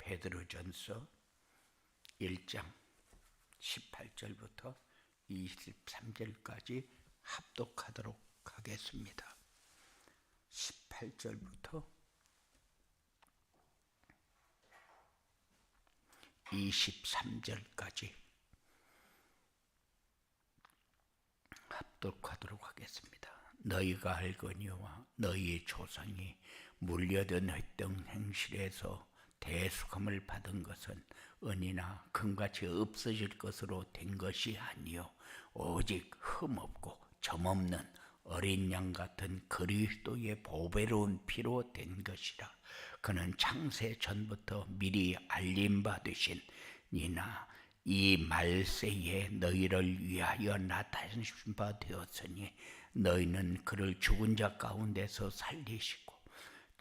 베드로전서 1장 18절부터 23절까지 합독하도록 하겠습니다. 18절부터 23절까지 합독하도록 하겠습니다. 너희가 알거니와 너희의 조상이 물려던 획등 행실에서 대속함을 받은 것은 은이나 금같이 없어질 것으로 된 것이 아니요 오직 흠없고 점없는 어린 양 같은 그리스도의 보배로운 피로 된 것이라. 그는 창세 전부터 미리 알림받으신 이나 이 말세에 너희를 위하여 나타내신 바 되었으니 너희는 그를 죽은 자 가운데서 살리시고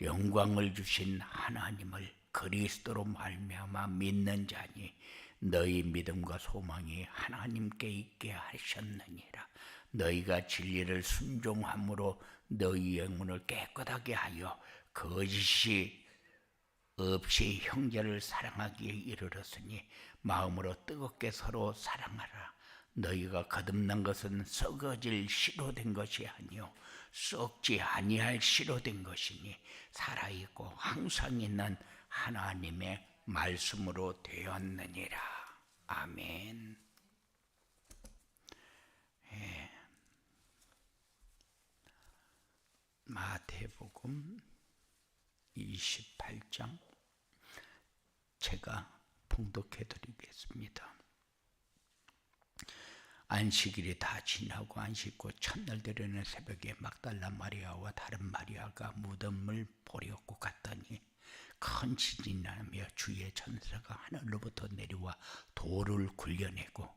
영광을 주신 하나님을 그리스도로 말미암아 믿는 자니 너희 믿음과 소망이 하나님께 있게 하셨느니라. 너희가 진리를 순종함으로 너희 영혼을 깨끗하게 하여 거짓이 없이 형제를 사랑하기에 이르렀으니 마음으로 뜨겁게 서로 사랑하라. 너희가 거듭난 것은 썩어질 씨로 된 것이 아니요 썩지 아니할 씨로 된 것이니 살아있고 항상 있는 하나님의 말씀으로 되었느니라. 아멘. 마태복음 28장 제가 봉독해 드리겠습니다. 안식일이 다 지나고 안식 후 첫날 되려는 새벽에 막달라 마리아와 다른 마리아가 무덤을 보려고 갔더니 큰 지진이 나며 주의 천사가 하늘로부터 내려와 돌을 굴려내고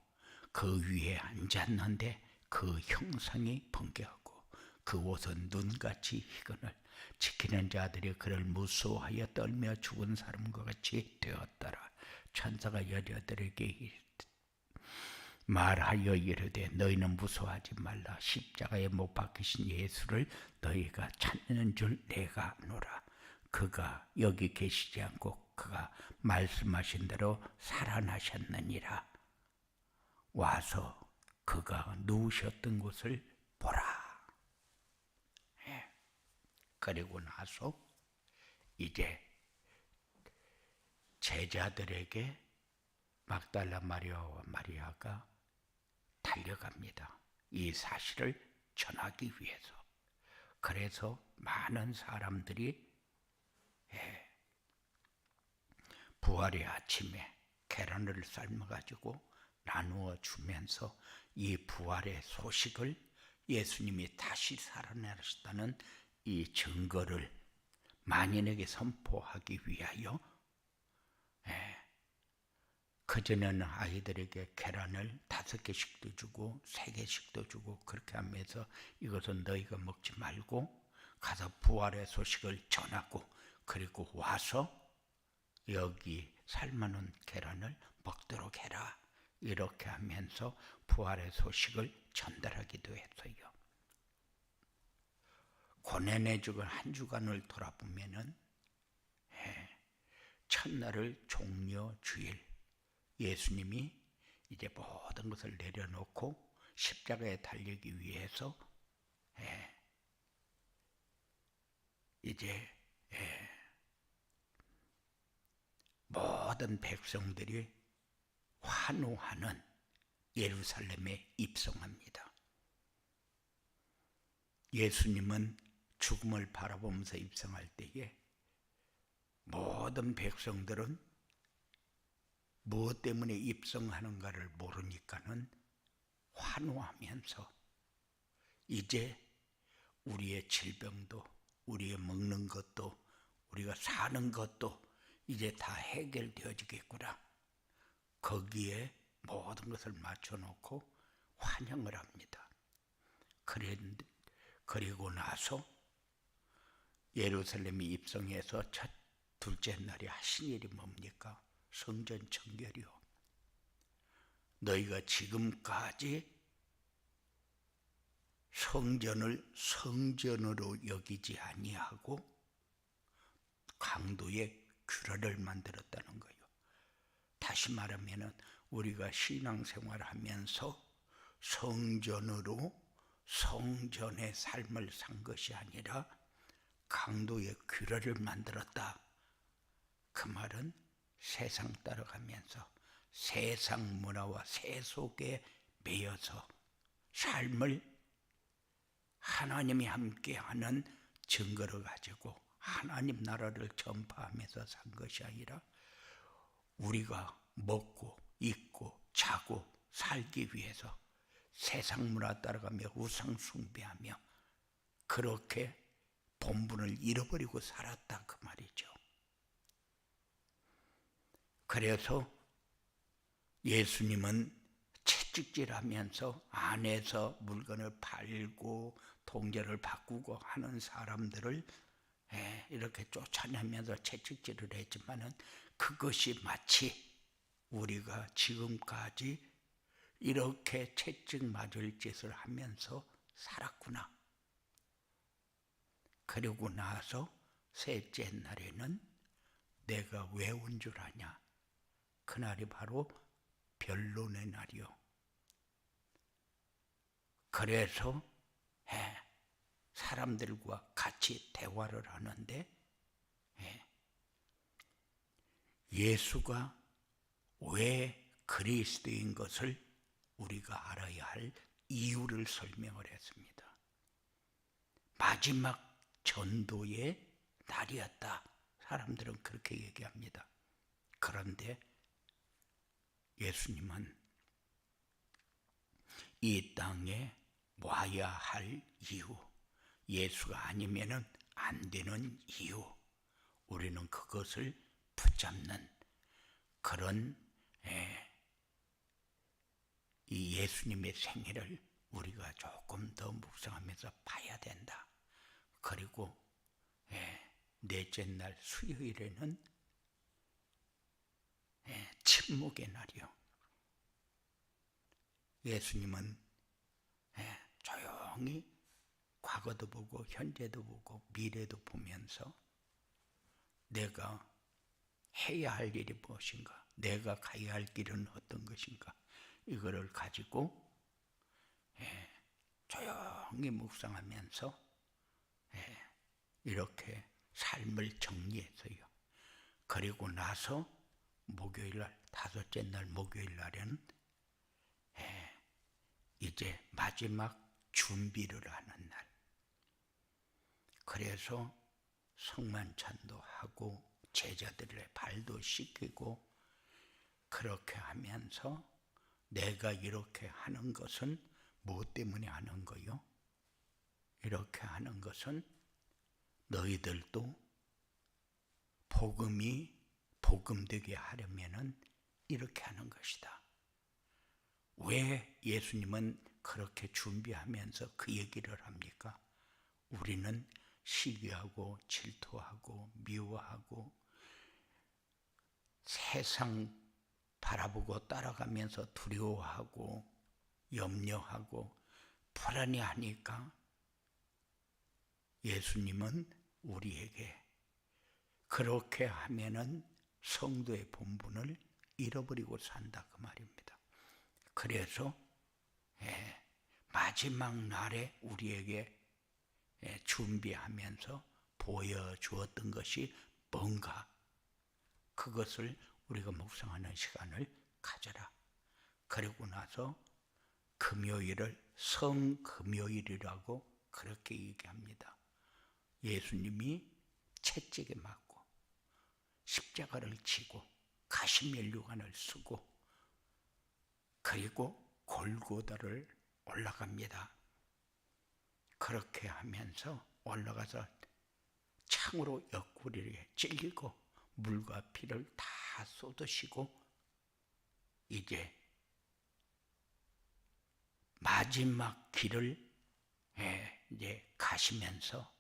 그 위에 앉았는데 그 형상이 번개하고 그 옷은 눈같이 희건을 지키는 자들이 그를 무서워하여 떨며 죽은 사람과 같이 되었더라. 천사가 여자들에게 말하여 이르되 너희는 무서워하지 말라. 십자가에 못 박히신 예수를 너희가 찾는 줄 내가 아노라. 그가 여기 계시지 않고 그가 말씀하신 대로 살아나셨느니라. 와서 그가 누우셨던 곳을 보라. 그리고 나서 이제 제자들에게 막달라 마리아와 마리아가 달려갑니다. 이 사실을 전하기 위해서. 그래서 많은 사람들이 부활의 아침에 계란을 삶아가지고 나누어 주면서 이 부활의 소식을 예수님이 다시 살아나셨다는 이 증거를 만인에게 선포하기 위하여 그전에는 아이들에게 계란을 5개씩도 주고 3개씩도 주고 그렇게 하면서 이것은 너희가 먹지 말고 가서 부활의 소식을 전하고 그리고 와서 여기 삶아놓은 계란을 먹도록 해라. 이렇게 하면서 부활의 소식을 전달하기도 했어요. 고난의 죽은 한 주간을 돌아보면은 첫날을 종려 주일 예수님이 이제 모든 것을 내려놓고 십자가에 달리기 위해서 이제 모든 백성들이 환호하는 예루살렘에 입성합니다. 예수님은 죽음을 바라보면서 입성할 때에 모든 백성들은 무엇 때문에 입성하는가를 모르니까는 환호하면서 이제 우리의 질병도 우리의 먹는 것도 우리가 사는 것도 이제 다 해결되어지겠구나. 거기에 모든 것을 맞춰놓고 환영을 합니다. 그리고 나서 예루살렘이 입성해서 둘째 날에 하신 일이 뭡니까? 성전 청결이요. 너희가 지금까지 성전을 성전으로 여기지 아니하고 강도의 규례를 만들었다는 거예요. 다시 말하면 우리가 신앙생활하면서 성전으로 성전의 삶을 산 것이 아니라 강도의 규례를 만들었다. 그 말은 세상 따라가면서 세상 문화와 세속에 매여서 삶을 하나님이 함께하는 증거를 가지고 하나님 나라를 전파하면서 산 것이 아니라 우리가 먹고 입고 자고 살기 위해서 세상 문화 따라가며 우상 숭배하며 그렇게 본분을 잃어버리고 살았다 그 말이죠. 그래서 예수님은 채찍질하면서 안에서 물건을 팔고 통제를 바꾸고 하는 사람들을 이렇게 쫓아내면서 채찍질을 했지만은 그것이 마치 우리가 지금까지 이렇게 채찍 맞을 짓을 하면서 살았구나. 그러고 나서 셋째 날에는 내가 왜 온 줄 아냐? 그날이 바로 변론의 날이요. 그래서 사람들과 같이 대화를 하는데 예수가 왜 그리스도인 것을 우리가 알아야 할 이유를 설명을 했습니다. 마지막 전도의 날이었다. 사람들은 그렇게 얘기합니다. 그런데 예수님은 이 땅에 와야 할 이유, 예수가 아니면은 안 되는 이유, 우리는 그것을 붙잡는 그런 이 예수님의 생애를 우리가 조금 더 묵상하면서 봐야 된다. 그리고 넷째 날 수요일에는 침묵의 날이요. 예수님은 조용히 과거도 보고 현재도 보고 미래도 보면서 내가 해야 할 일이 무엇인가, 내가 가야 할 길은 어떤 것인가, 이거를 가지고 조용히 묵상하면서 이렇게 삶을 정리해서요. 그리고 나서 목요일 날, 다섯째 날 목요일 날에는 이제 마지막 준비를 하는 날. 그래서 성만찬도 하고 제자들의 발도 씻기고 그렇게 하면서 내가 이렇게 하는 것은 무엇 때문에 하는 거요? 이렇게 하는 것은 너희들도 복음이 복음되게 하려면은 이렇게 하는 것이다. 왜 예수님은 그렇게 준비하면서 그 얘기를 합니까? 우리는 시기하고 질투하고 미워하고 세상 바라보고 따라가면서 두려워하고 염려하고 불안해하니까 예수님은 우리에게 그렇게 하면은 성도의 본분을 잃어버리고 산다 그 말입니다. 그래서 마지막 날에 우리에게 준비하면서 보여주었던 것이 뭔가, 그것을 우리가 묵상하는 시간을 가져라. 그리고 나서 금요일을 성금요일이라고 그렇게 얘기합니다. 예수님이 채찍에 맞고 십자가를 지고 가시면류관을 쓰고 그리고 골고다를 올라갑니다. 그렇게 하면서 올라가서 창으로 옆구리에 찔리고 물과 피를 다 쏟으시고 이제 마지막 길을 이제 가시면서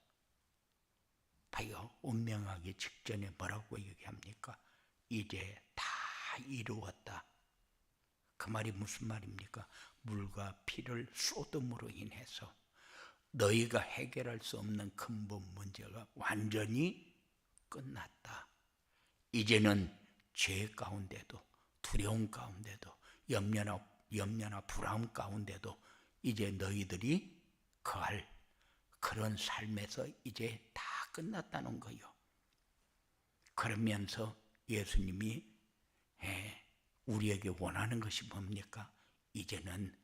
봐요. 운명하기 직전에 뭐라고 얘기합니까? 이제 다 이루었다. 그 말이 무슨 말입니까? 물과 피를 쏟음으로 인해서 너희가 해결할 수 없는 근본 문제가 완전히 끝났다. 이제는 죄 가운데도, 두려움 가운데도, 염려나 불안 가운데도 이제 너희들이 거할 그런 삶에서 이제 다 끝났다는 거요. 그러면서 예수님이 우리에게 원하는 것이 뭡니까? 이제는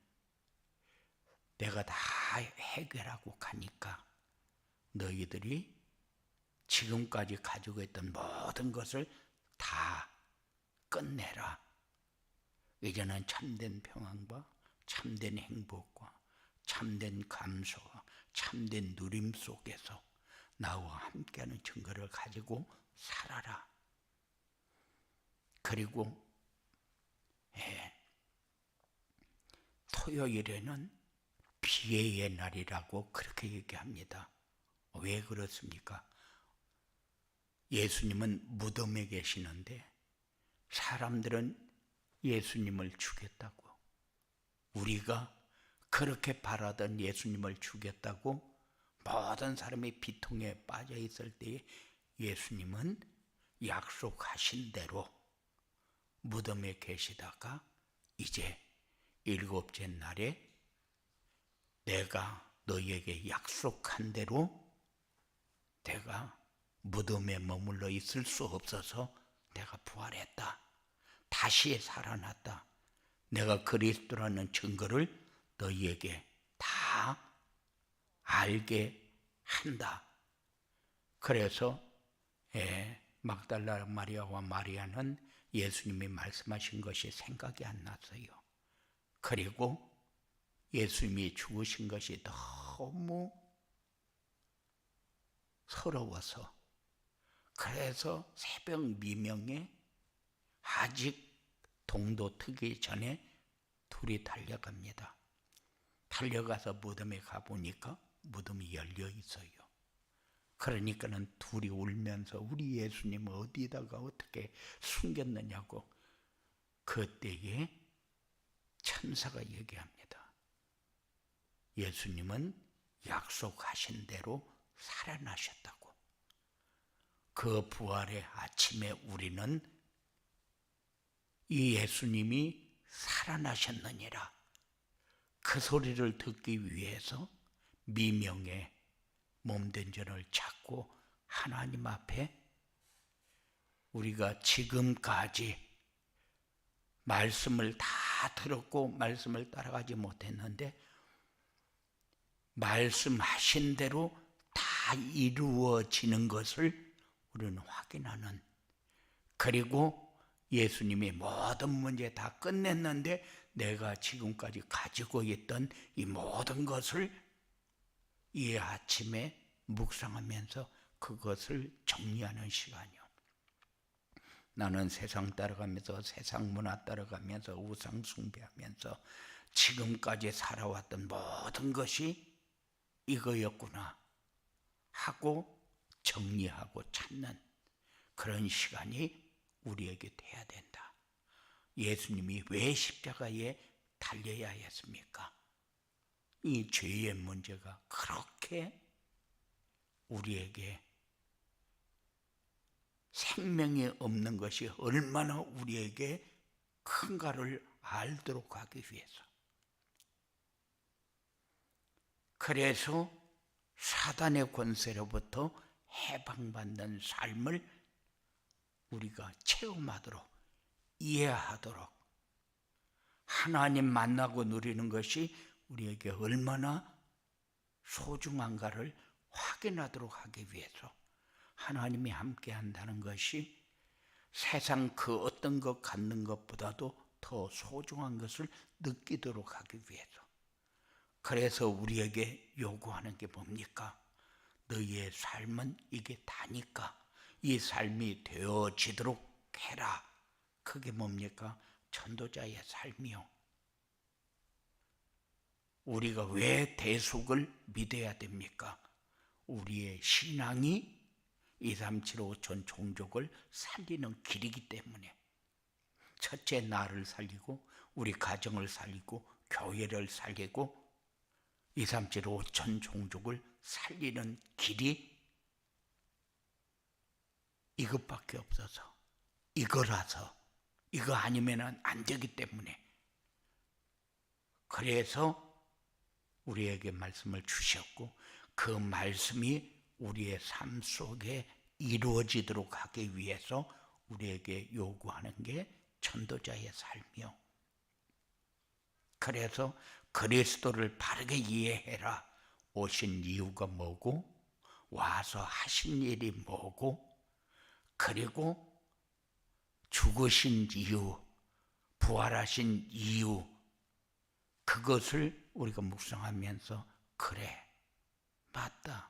내가 다 해결하고 가니까 너희들이 지금까지 가지고 있던 모든 것을 다 끝내라. 이제는 참된 평안과 참된 행복과 참된 감소와 참된 누림 속에서 나와 함께하는 증거를 가지고 살아라. 그리고 토요일에는 비애의 날이라고 그렇게 얘기합니다. 왜 그렇습니까? 예수님은 무덤에 계시는데 사람들은 예수님을 죽였다고, 우리가 그렇게 바라던 예수님을 죽였다고 모든 사람이 비통에 빠져 있을 때에 예수님은 약속하신 대로 무덤에 계시다가 이제 일곱째 날에 내가 너희에게 약속한 대로 내가 무덤에 머물러 있을 수 없어서 내가 부활했다. 다시 살아났다. 내가 그리스도라는 증거를 너희에게 다 알게 한다. 그래서 막달라 마리아와 마리아는 예수님이 말씀하신 것이 생각이 안 났어요. 그리고 예수님이 죽으신 것이 너무 서러워서, 그래서 새벽 미명에 아직 동도 트기 전에 둘이 달려갑니다. 달려가서 무덤에 가보니까 무덤이 열려 있어요. 그러니까는 둘이 울면서 우리 예수님 어디다가 어떻게 숨겼느냐고 그때에 천사가 얘기합니다. 예수님은 약속하신 대로 살아나셨다고. 그 부활의 아침에 우리는 이 예수님이 살아나셨느니라 그 소리를 듣기 위해서 미명의 몸된 전을 찾고 하나님 앞에 우리가 지금까지 말씀을 다 들었고 말씀을 따라가지 못했는데 말씀하신 대로 다 이루어지는 것을 우리는 확인하는, 그리고 예수님이 모든 문제 다 끝냈는데 내가 지금까지 가지고 있던 이 모든 것을 이 아침에 묵상하면서 그것을 정리하는 시간이요. 나는 세상 따라가면서 세상 문화 따라가면서 우상 숭배하면서 지금까지 살아왔던 모든 것이 이거였구나 하고 정리하고 찾는 그런 시간이 우리에게 돼야 된다. 예수님이 왜 십자가에 달려야 했습니까? 이 죄의 문제가 그렇게 우리에게 생명이 없는 것이 얼마나 우리에게 큰가를 알도록 하기 위해서. 그래서 사단의 권세로부터 해방받는 삶을 우리가 체험하도록, 이해하도록, 하나님 만나고 누리는 것이 우리에게 얼마나 소중한가를 확인하도록 하기 위해서 하나님이 함께 한다는 것이 세상 그 어떤 것 갖는 것보다도 더 소중한 것을 느끼도록 하기 위해서. 그래서 우리에게 요구하는 게 뭡니까? 너희의 삶은 이게 다니까 이 삶이 되어지도록 해라. 그게 뭡니까? 전도자의 삶이요. 우리가 왜 대속을 믿어야 됩니까? 우리의 신앙이 2, 3, 7, 5천 종족을 살리는 길이기 때문에 첫째 나를 살리고 우리 가정을 살리고 교회를 살리고 2, 3, 7, 5천 종족을 살리는 길이 이것밖에 없어서 이거라서, 이거 아니면 안 되기 때문에. 그래서 우리에게 말씀을 주셨고, 그 말씀이 우리의 삶 속에 이루어지도록 하기 위해서 우리에게 요구하는 게 전도자의 삶이요. 그래서 그리스도를 바르게 이해해라 오신 이유가 뭐고, 와서 하신 일이 뭐고, 그리고 죽으신 이유, 부활하신 이유, 그것을 우리가 묵상하면서 그래, 맞다,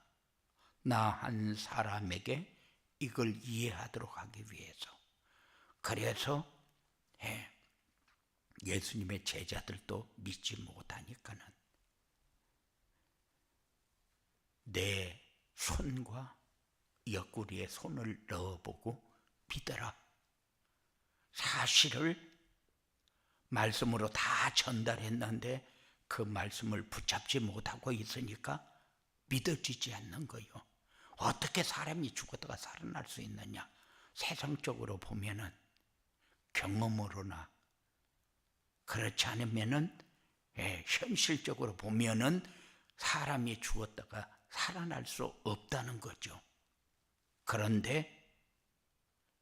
나 한 사람에게 이걸 이해하도록 하기 위해서. 그래서 예수님의 제자들도 믿지 못하니까는 내 손과 옆구리에 손을 넣어보고 믿어라. 사실을 말씀으로 다 전달했는데 그 말씀을 붙잡지 못하고 있으니까 믿어지지 않는 거요. 어떻게 사람이 죽었다가 살아날 수 있느냐? 세상적으로 보면은, 경험으로나, 그렇지 않으면은 현실적으로 보면은 사람이 죽었다가 살아날 수 없다는 거죠. 그런데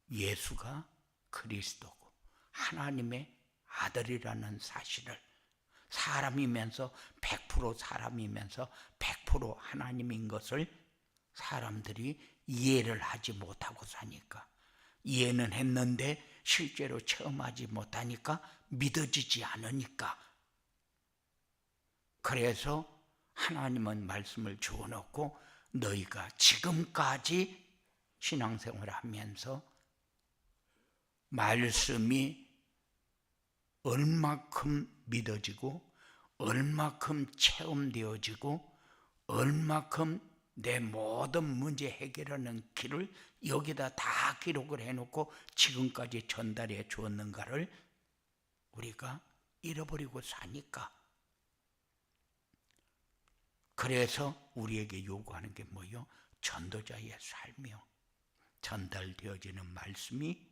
예수가 그리스도고 하나님의 아들이라는 사실을, 사람이면서 100% 사람이면서 100% 하나님인 것을 사람들이 이해를 하지 못하고 사니까, 이해는 했는데 실제로 체험하지 못하니까 믿어지지 않으니까, 그래서 하나님은 말씀을 주어놓고 너희가 지금까지 신앙생활을 하면서 말씀이 얼마큼 믿어지고 얼마큼 체험되어지고 얼마큼 내 모든 문제 해결하는 길을 여기다 다 기록을 해놓고 지금까지 전달해 주었는가를 우리가 잃어버리고 사니까. 그래서 우리에게 요구하는 게 뭐요? 전도자의 삶이요. 전달되어지는 말씀이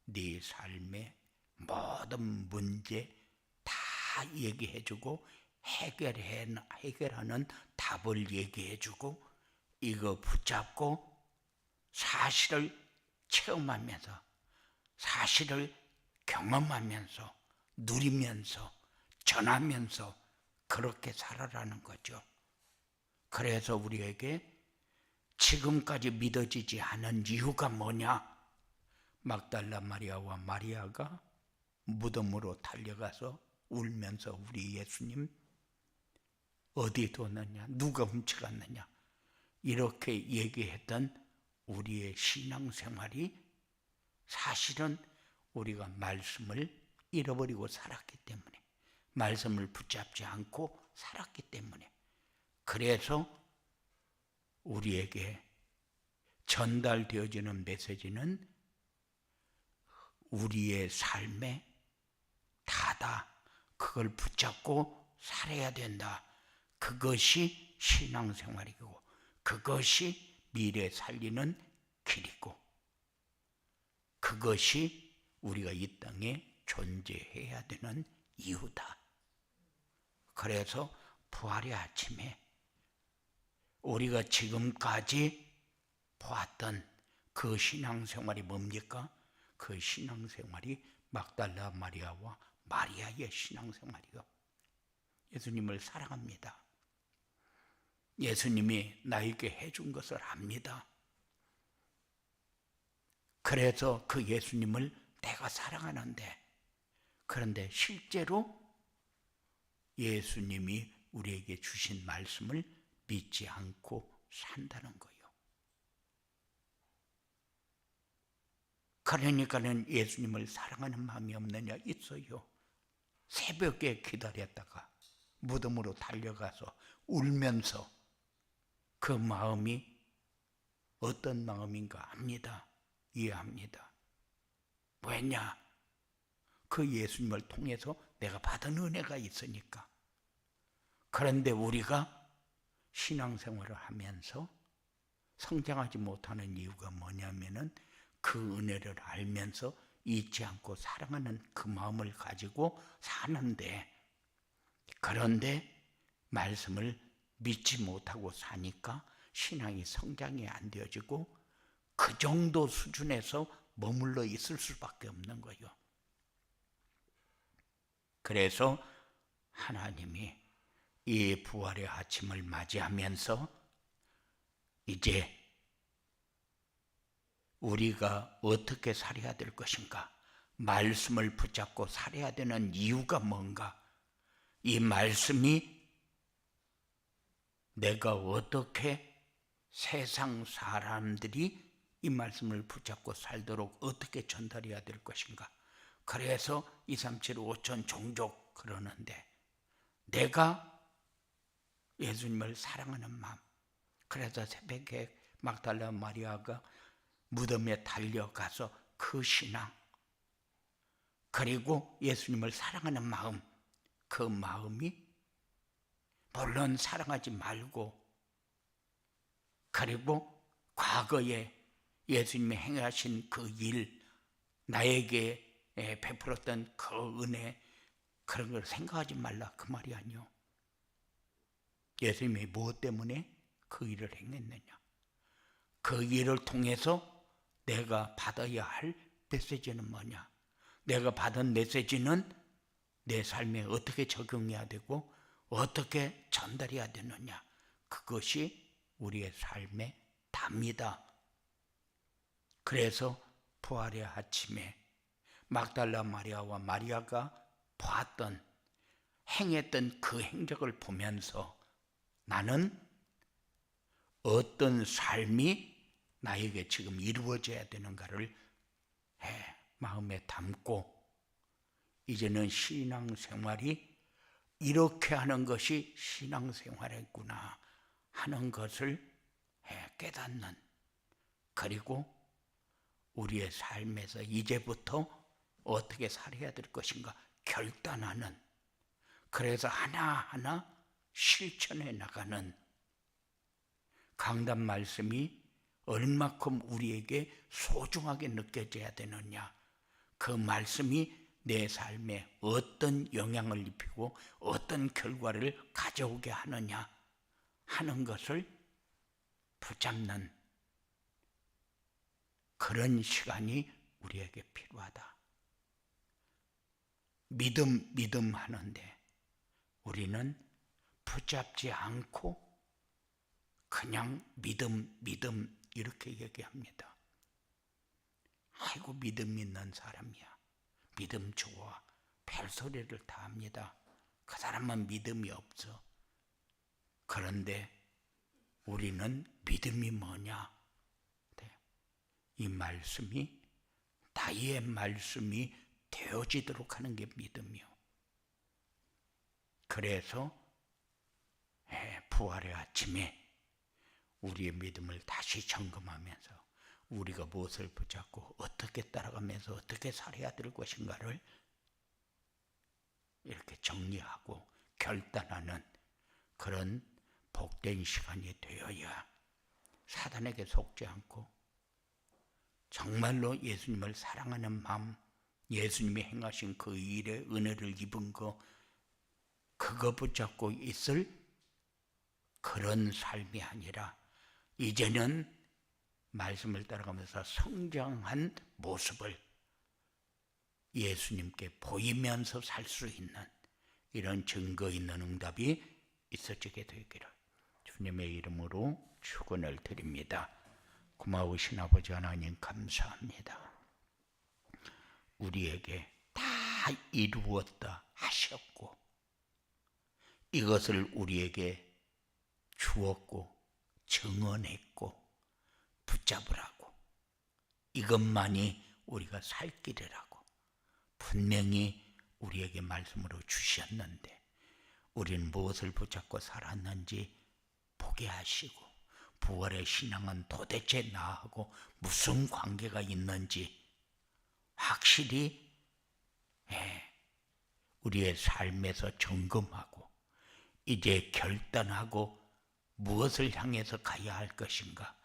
네 삶의 모든 문제 다 얘기해주고 해결하는 답을 얘기해주고, 이거 붙잡고 사실을 체험하면서, 사실을 경험하면서, 누리면서, 전하면서 그렇게 살아라는 거죠. 그래서 우리에게 지금까지 믿어지지 않은 이유가 뭐냐? 막달라 마리아와 마리아가 무덤으로 달려가서 울면서 우리 예수님 어디 뒀느냐, 누가 훔쳐갔느냐, 이렇게 얘기했던 우리의 신앙생활이 사실은 우리가 말씀을 잃어버리고 살았기 때문에, 말씀을 붙잡지 않고 살았기 때문에, 그래서 우리에게 전달되어지는 메시지는 우리의 삶에 다다. 그걸 붙잡고 살아야 된다. 그것이 신앙생활이고 그것이 미래 살리는 길이고 그것이 우리가 이 땅에 존재해야 되는 이유다. 그래서 부활의 아침에 우리가 지금까지 보았던 그 신앙생활이 뭡니까? 그 신앙생활이 막달라 마리아와 마리아의 신앙생활이요. 예수님을 사랑합니다. 예수님이 나에게 해준 것을 압니다. 그래서 그 예수님을 내가 사랑하는데, 그런데 실제로 예수님이 우리에게 주신 말씀을 믿지 않고 산다는 거예요. 그러니까는 예수님을 사랑하는 마음이 없느냐? 있어요. 새벽에 기다렸다가 무덤으로 달려가서 울면서 그 마음이 어떤 마음인가 압니다. 이해합니다. 왜냐? 그 예수님을 통해서 내가 받은 은혜가 있으니까. 그런데 우리가 신앙생활을 하면서 성장하지 못하는 이유가 뭐냐면은 그 은혜를 알면서 잊지 않고 사랑하는 그 마음을 가지고 사는데, 그런데 말씀을 믿지 못하고 사니까 신앙이 성장이 안 되어지고 그 정도 수준에서 머물러 있을 수밖에 없는 거예요. 그래서 하나님이 이 부활의 아침을 맞이하면서 이제 우리가 어떻게 살아야 될 것인가, 말씀을 붙잡고 살아야 되는 이유가 뭔가, 이 말씀이 내가 어떻게 세상 사람들이 이 말씀을 붙잡고 살도록 어떻게 전달해야 될 것인가. 그래서 2, 3, 7, 5천 종족 그러는데, 내가 예수님을 사랑하는 마음, 그래서 새벽에 막달라 마리아가 무덤에 달려가서 그 신앙, 그리고 예수님을 사랑하는 마음, 그 마음이 물론 사랑하지 말고, 그리고 과거에 예수님이 행하신 그 일, 나에게 베풀었던 그 은혜, 그런 걸 생각하지 말라, 그 말이 아니요. 예수님이 무엇 때문에 그 일을 행했느냐, 그 일을 통해서 내가 받아야 할 메시지는 뭐냐, 내가 받은 메시지는 내 삶에 어떻게 적용해야 되고 어떻게 전달해야 되느냐, 그것이 우리의 삶의 답니다. 그래서 부활의 아침에 막달라 마리아와 마리아가 보았던, 행했던 그 행적을 보면서 나는 어떤 삶이 나에게 지금 이루어져야 되는가를 마음에 담고, 이제는 신앙생활이 이렇게 하는 것이 신앙생활이구나 하는 것을 깨닫는, 그리고 우리의 삶에서 이제부터 어떻게 살아야 될 것인가 결단하는, 그래서 하나하나 실천해 나가는 강단 말씀이 얼마큼 우리에게 소중하게 느껴져야 되느냐, 그 말씀이 내 삶에 어떤 영향을 입히고 어떤 결과를 가져오게 하느냐 하는 것을 붙잡는 그런 시간이 우리에게 필요하다. 믿음 하는데 우리는 붙잡지 않고 그냥 믿음 이렇게 얘기합니다. 아이고, 믿음 있는 사람이야, 믿음 좋아, 별소리를 다 합니다. 그 사람은 믿음이 없어. 그런데 우리는 믿음이 뭐냐, 이 말씀이 나의 말씀이 되어지도록 하는 게 믿음이요. 그래서 부활의 아침에 우리의 믿음을 다시 점검하면서 우리가 무엇을 붙잡고 어떻게 따라가면서 어떻게 살아야 될 것인가를 이렇게 정리하고 결단하는 그런 복된 시간이 되어야 사단에게 속지 않고 정말로 예수님을 사랑하는 마음, 예수님이 행하신 그 일에 은혜를 입은 거, 그거 붙잡고 있을 그런 삶이 아니라 이제는 말씀을 따라가면서 성장한 모습을 예수님께 보이면서 살 수 있는 이런 증거 있는 응답이 있어지게 되기를 주님의 이름으로 축원을 드립니다. 고마우신 아버지 하나님, 감사합니다. 우리에게 다 이루었다 하셨고 이것을 우리에게 주었고 증언했고 붙잡으라고, 이것만이 우리가 살 길이라고 분명히 우리에게 말씀으로 주셨는데 우리는 무엇을 붙잡고 살았는지 보게 하시고, 부활의 신앙은 도대체 나하고 무슨 관계가 있는지 확실히 우리의 삶에서 점검하고 이제 결단하고 무엇을 향해서 가야 할 것인가,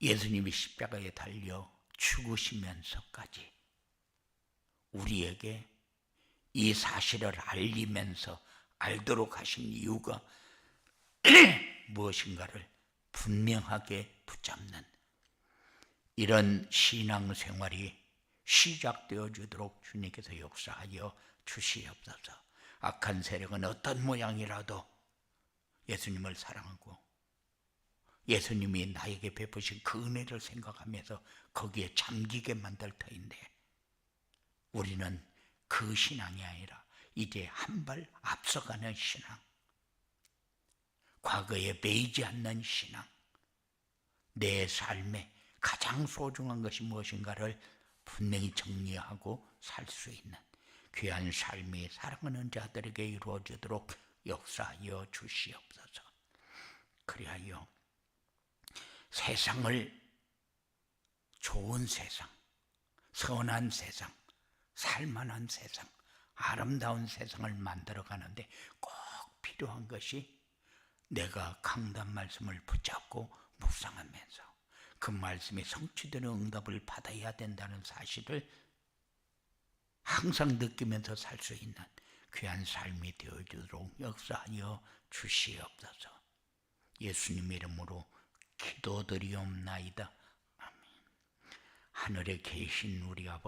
예수님이 십자가에 달려 죽으시면서까지 우리에게 이 사실을 알도록 하신 이유가 무엇인가를 분명하게 붙잡는 이런 신앙생활이 시작되어 주도록 주님께서 역사하여 주시옵소서. 악한 세력은 어떤 모양이라도 예수님을 사랑하고 예수님이 나에게 베푸신 그 은혜를 생각하면서 거기에 잠기게 만들 터인데, 우리는 그 신앙이 아니라 이제 한 발 앞서가는 신앙, 과거에 매이지 않는 신앙, 내 삶에 가장 소중한 것이 무엇인가를 분명히 정리하고 살 수 있는 귀한 삶이 사랑하는 자들에게 이루어지도록 역사하여 주시옵소서. 그리하여 세상을 좋은 세상, 선한 세상, 살만한 세상, 아름다운 세상을 만들어가는데 꼭 필요한 것이 내가 강단 말씀을 붙잡고 묵상하면서 그 말씀이 성취되는 응답을 받아야 된다는 사실을 항상 느끼면서 살 수 있는 귀한 삶이 되어주도록 역사하여 주시옵소서. 예수님 이름으로 기도드리옵나이다. 아멘. 하늘에 계신 우리 아버지,